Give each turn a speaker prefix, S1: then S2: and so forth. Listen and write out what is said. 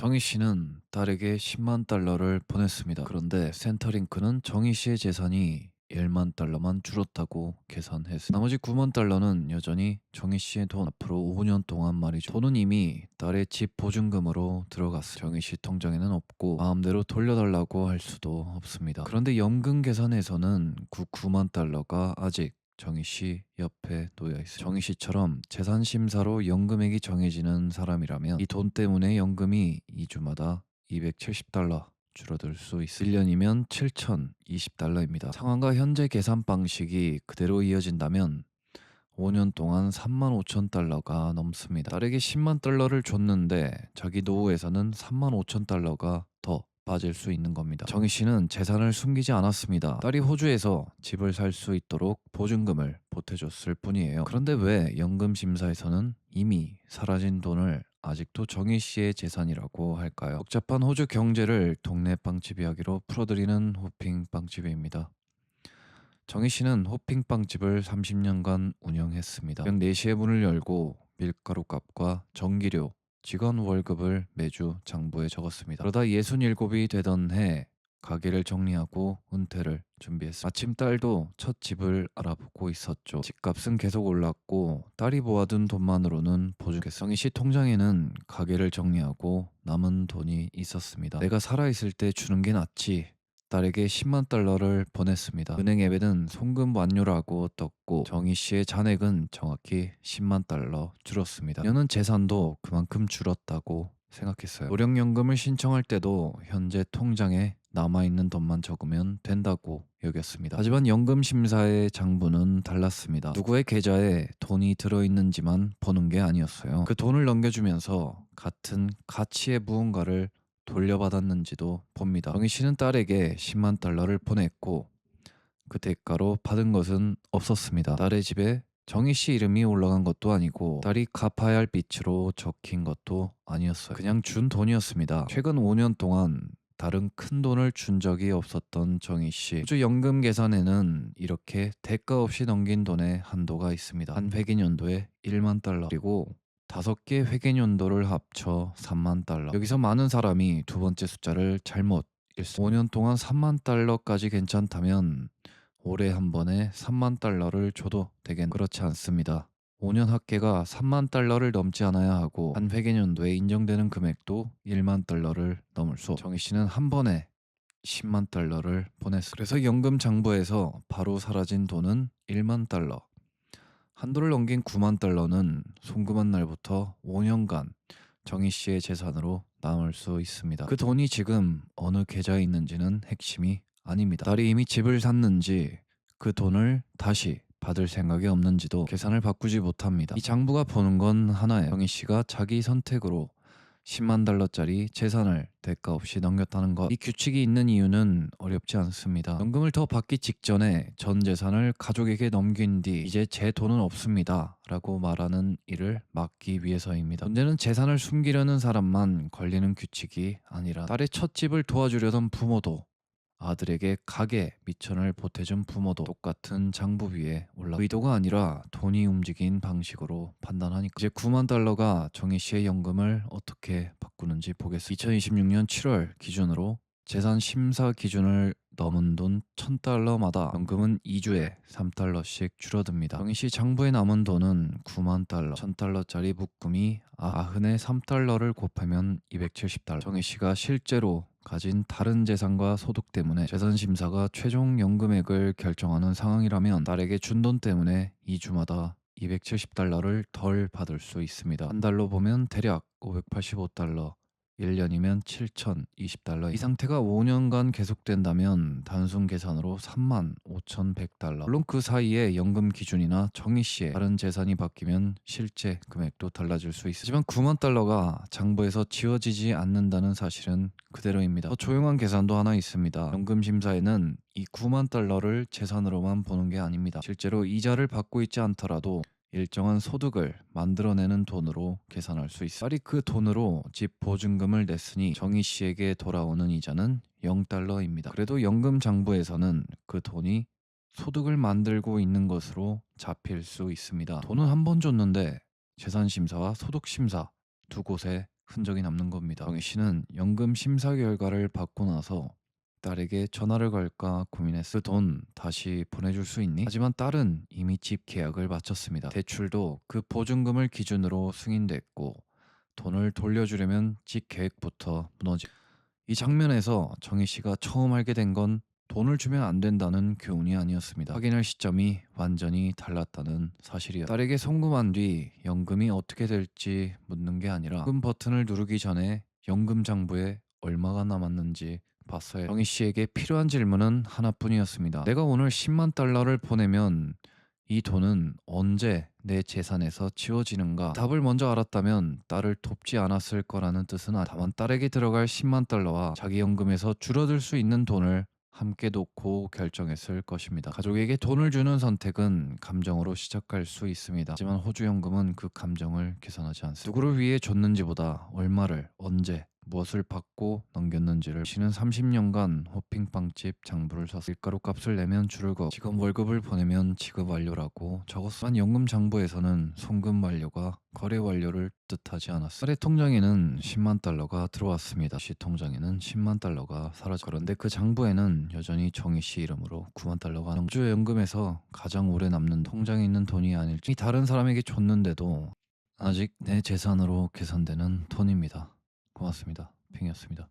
S1: 정희 씨는 딸에게 10만 달러를 보냈습니다. 그런데 센터링크는 정희 씨의 재산이 1만 달러만 줄었다고 계산했습니다. 나머지 9만 달러는 여전히 정희 씨의 돈. 앞으로 5년 동안 말이죠. 돈은 이미 딸의 집 보증금으로 들어갔습니다. 정희 씨 통장에는 없고 마음대로 돌려달라고 할 수도 없습니다. 그런데 연금 계산에서는 그 9만 달러가 아직 정희 씨 옆에 놓여 있습니다. 정희 씨처럼 재산 심사로 연금액이 정해지는 사람이라면 이 돈 때문에 연금이 2주마다 270달러 줄어들 수 있습니다. 1년이면 7,020달러입니다. 상황과 현재 계산 방식이 그대로 이어진다면 5년 동안 3만 5천 달러가 넘습니다. 딸에게 10만 달러를 줬는데 자기 노후에서는 3만 5천 달러가 더 빠질 수 있는 겁니다. 정희 씨는 재산을 숨기지 않았습니다. 딸이 호주에서 집을 살 수 있도록 보증금을 보태줬을 뿐이에요. 그런데 왜 연금 심사에서는 이미 사라진 돈을 아직도 정희 씨의 재산이라고 할까요? 복잡한 호주 경제를 동네 빵집 이야기로 풀어드리는 호핑 빵집입니다. 정희 씨는 호핑빵집을 30년간 운영했습니다. 새벽 4시에 문을 열고 밀가루 값과 전기료, 직원 월급을 매주 장부에 적었습니다. 그러다 67이 되던 해 가게를 정리하고 은퇴를 준비했습니다. 마침 딸도 첫 집을 알아보고 있었죠. 집값은 계속 올랐고 딸이 모아둔 돈만으로는 보증겠어. 정희 씨 통장에는 가게를 정리하고 남은 돈이 있었습니다. 내가 살아있을 때 주는 게 낫지. 딸에게 10만 달러를 보냈습니다. 은행 앱에는 송금 완료라고 떴고 정희 씨의 잔액은 정확히 10만 달러 줄었습니다. 그녀는 재산도 그만큼 줄었다고 생각했어요. 노령연금을 신청할 때도 현재 통장에 남아있는 돈만 적으면 된다고 여겼습니다. 하지만 연금심사의 장부는 달랐습니다. 누구의 계좌에 돈이 들어있는지만 보는 게 아니었어요. 그 돈을 넘겨주면서 같은 가치의 무언가를 돌려받았는지도 봅니다. 정희 씨는 딸에게 10만 달러를 보냈고 그 대가로 받은 것은 없었습니다. 딸의 집에 정희 씨 이름이 올라간 것도 아니고 딸이 갚아야 할 빚으로 적힌 것도 아니었어요. 그냥 준 돈이었습니다. 최근 5년 동안 다른 큰 돈을 준 적이 없었던 정희 씨. 호주 연금 계산에는 이렇게 대가 없이 넘긴 돈의 한도가 있습니다. 한 회계연도에 1만 달러 그리고 5개 회계연도를 합쳐 3만 달러. 여기서 많은 사람이 두 번째 숫자를 잘못 읽습니다. 5년 동안 3만 달러까지 괜찮다면 올해 한 번에 3만 달러를 줘도 되겠 그렇지 않습니다. 5년 합계가 3만 달러를 넘지 않아야 하고 한 회계연도에 인정되는 금액도 1만 달러를 넘을 수. 정희 씨는 한 번에 10만 달러를 보냈습니다. 그래서 연금 장부에서 바로 사라진 돈은 1만 달러. 한도를 넘긴 9만 달러는 송금한 날부터 5년간 정희 씨의 재산으로 남을 수 있습니다. 그 돈이 지금 어느 계좌에 있는지는 핵심이 아닙니다. 딸이 이미 집을 샀는지 그 돈을 다시 받을 생각이 없는지도 계산을 바꾸지 못합니다. 이 장부가 보는 건 하나예요. 정희 씨가 자기 선택으로 10만 달러짜리 재산을 대가 없이 넘겼다는 것. 이 규칙이 있는 이유는 어렵지 않습니다. 연금을 더 받기 직전에 전 재산을 가족에게 넘긴 뒤 이제 제 돈은 없습니다 라고 말하는 일을 막기 위해서입니다. 문제는 재산을 숨기려는 사람만 걸리는 규칙이 아니라 딸의 첫 집을 도와주려던 부모도 아들에게 가계 미천을 보태준 부모도 똑같은 장부 위에 올라 의도가 아니라 돈이 움직인 방식으로 판단하니까 이제 9만 달러가 정희 씨의 연금을 어떻게 바꾸는지 보겠습니다. 2026년 7월 기준으로 재산 심사 기준을 넘은 돈 1000달러마다 연금은 2주에 3달러씩 줄어듭니다. 정희 씨 장부에 남은 돈은 9만 달러, 1000달러짜리 묶음이 90에 3달러를 곱하면 270달러. 정희 씨가 실제로 가진 다른 재산과 소득 때문에 재산 심사가 최종 연금액을 결정하는 상황이라면 딸에게 준 돈 때문에 2주마다 270달러를 덜 받을 수 있습니다. 한 달로 보면 대략 585달러, 1년이면 7,020달러. 이 상태가 5년간 계속된다면 단순 계산으로 35,100달러. 물론 그 사이에 연금 기준이나 정희 씨의 다른 재산이 바뀌면 실제 금액도 달라질 수 있지만 9만 달러가 장부에서 지워지지 않는다는 사실은 그대로입니다. 더 조용한 계산도 하나 있습니다. 연금 심사에는 이 9만 달러를 재산으로만 보는 게 아닙니다. 실제로 이자를 받고 있지 않더라도 일정한 소득을 만들어내는 돈으로 계산할 수 있습니다. 딸이 그 돈으로 집 보증금을 냈으니 정희 씨에게 돌아오는 이자는 0달러입니다. 그래도 연금 장부에서는 그 돈이 소득을 만들고 있는 것으로 잡힐 수 있습니다. 돈은 한 번 줬는데 재산심사와 소득심사 두 곳에 흔적이 남는 겁니다. 정희 씨는 연금 심사 결과를 받고 나서 딸에게 전화를 걸까 고민했을 돈 다시 보내줄 수 있니? 하지만 딸은 이미 집 계약을 마쳤습니다. 대출도 그 보증금을 기준으로 승인됐고 돈을 돌려주려면 집 계획부터 무너지. 이 장면에서 정희 씨가 처음 알게 된 건 돈을 주면 안 된다는 교훈이 아니었습니다. 확인할 시점이 완전히 달랐다는 사실이었. 딸에게 송금한 뒤 연금이 어떻게 될지 묻는 게 아니라 연금 버튼을 누르기 전에 연금 장부에 얼마가 남았는지 봤어요. 정희 씨에게 필요한 질문은 하나뿐이었습니다. 내가 오늘 10만 달러를 보내면 이 돈은 언제 내 재산에서 지워지는가? 답을 먼저 알았다면 딸을 돕지 않았을 거라는 뜻은 다만 딸에게 들어갈 10만 달러와 자기 연금에서 줄어들 수 있는 돈을 함께 놓고 결정했을 것입니다. 가족에게 돈을 주는 선택은 감정으로 시작할 수 있습니다. 하지만 호주 연금은 그 감정을 계산하지 않습니다. 누구를 위해 줬는지보다 얼마를 언제 무엇을 받고 넘겼는지를. 씨는 30년간 호핑빵집 장부를 샀어. 밀가루 값을 내면 줄을 거 직업 월급을 보내면 지급 완료라고 적었지만 연금 장부에서는 송금 완료가 거래 완료를 뜻하지 않았어. 딸의 통장에는 10만 달러가 들어왔습니다. 씨 통장에는 10만 달러가 사라져. 그런데 그 장부에는 여전히 정희 씨 이름으로 9만 달러가 남아. 호주 연금에서 가장 오래 남는 통장에 있는 돈이 아닐지 다른 사람에게 줬는데도 아직 내 재산으로 계산되는 돈입니다. 고맙습니다. 핑이었습니다.